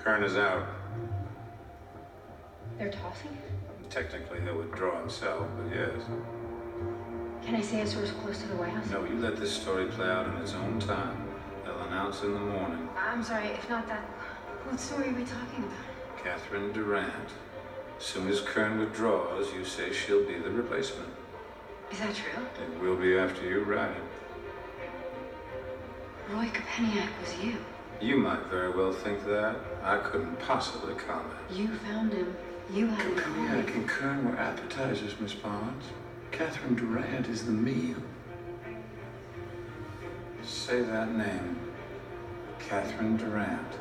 Kern is out. They're tossing? Technically, he'll withdraw himself, but yes. Can I say a source close to the White House? No, you let this story play out in its own time. They'll announce in the morning. I'm sorry, if not that, what story are we talking about? Catherine Durant. As soon as Kern withdraws, you say she'll be the replacement. Is that true? It will be after you write it. Roy Kopeniak was you. You might very well think that. I couldn't possibly comment. You found him. You had him. Kopeniak and Kern were appetizers, Miss Barnes. Catherine Durant is the meal. Say that name. Catherine Durant.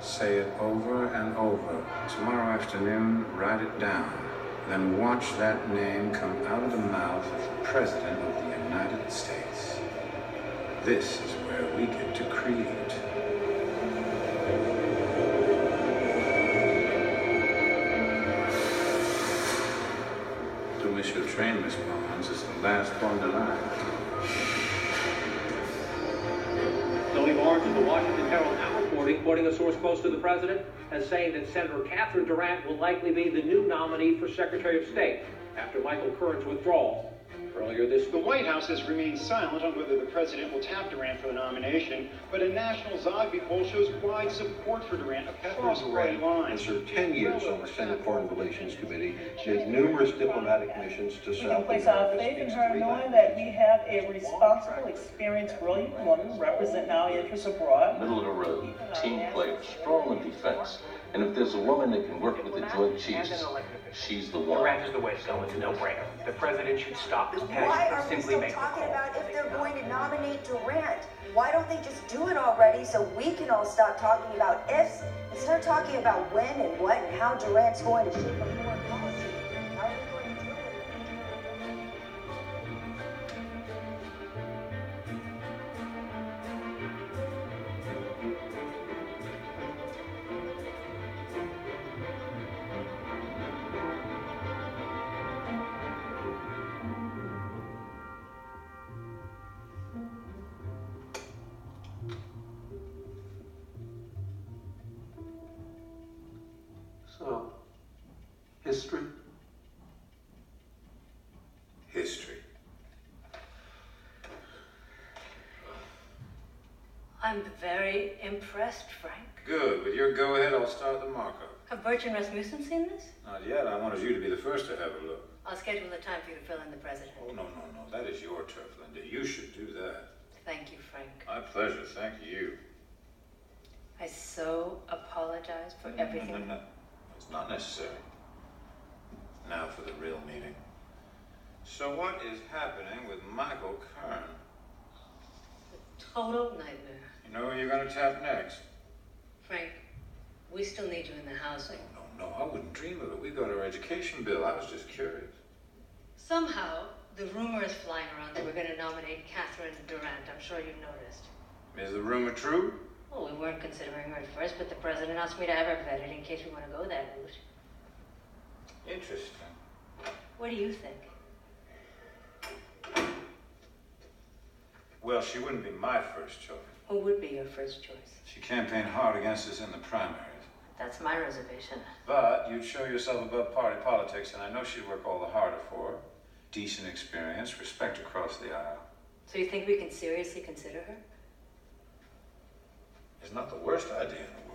Say it over and over. Tomorrow afternoon, write it down. Then watch that name come out of the mouth of the President of the United States. This is where we get to create. Don't miss your train, Miss Barnes. It's the last on the line. Tony Barnes of the Washington Herald now reporting, quoting a source close to the president, as saying that Senator Catherine Durant will likely be the new nominee for Secretary of State after Michael Kern's withdrawal. Earlier this week, the White House has remained silent on whether the president will tap Durant for the nomination, but a national Zogby poll shows wide support for Durant across party lines. Has served 10 years on the Senate Foreign Relations Committee. She has numerous diplomatic missions to South America. We can place our faith in her, knowing that we have a responsible, experienced, brilliant woman representing our interests abroad. Middle of the road, team player, strong in defense. And if there's a woman that can work with the Joint Chiefs, she's the one. Durant is the way to go. It's a no-brainer. The president should stop this pageant and simply make the call. Why are we still talking about if they're going to nominate Durant? Why don't they just do it already so we can all stop talking about ifs and start talking about when and what and how Durant's going to shape a foreign policy? How are we going to deal with it? So, history? History. I'm very impressed, Frank. Good. With your go-ahead, I'll start the markup. Have Bertrand Rasmussen seen this? Not yet. I wanted you to be the first to have a look. I'll schedule a time for you to fill in the president. Oh, no. That is your turf, Linda. You should do that. Thank you, Frank. My pleasure. Thank you. I so apologize for everything. No. It's not necessary. Now for the real meeting. So what is happening with Michael Kern? A total nightmare. You know who you're going to tap next? Frank, we still need you in the housing. No, I wouldn't dream of it. We've got our education bill. I was just curious. Somehow, the rumor is flying around that we're going to nominate Catherine Durant. I'm sure you've noticed. Is the rumor true? Well, we weren't considering her at first, but the president asked me to have her vetted in case we want to go that route. Interesting. What do you think? Well, she wouldn't be my first choice. Who would be your first choice? She campaigned hard against us in the primaries. That's my reservation. But you'd show yourself above party politics, and I know she'd work all the harder for her. Decent experience, respect across the aisle. So you think we can seriously consider her? It's not the worst idea in the world.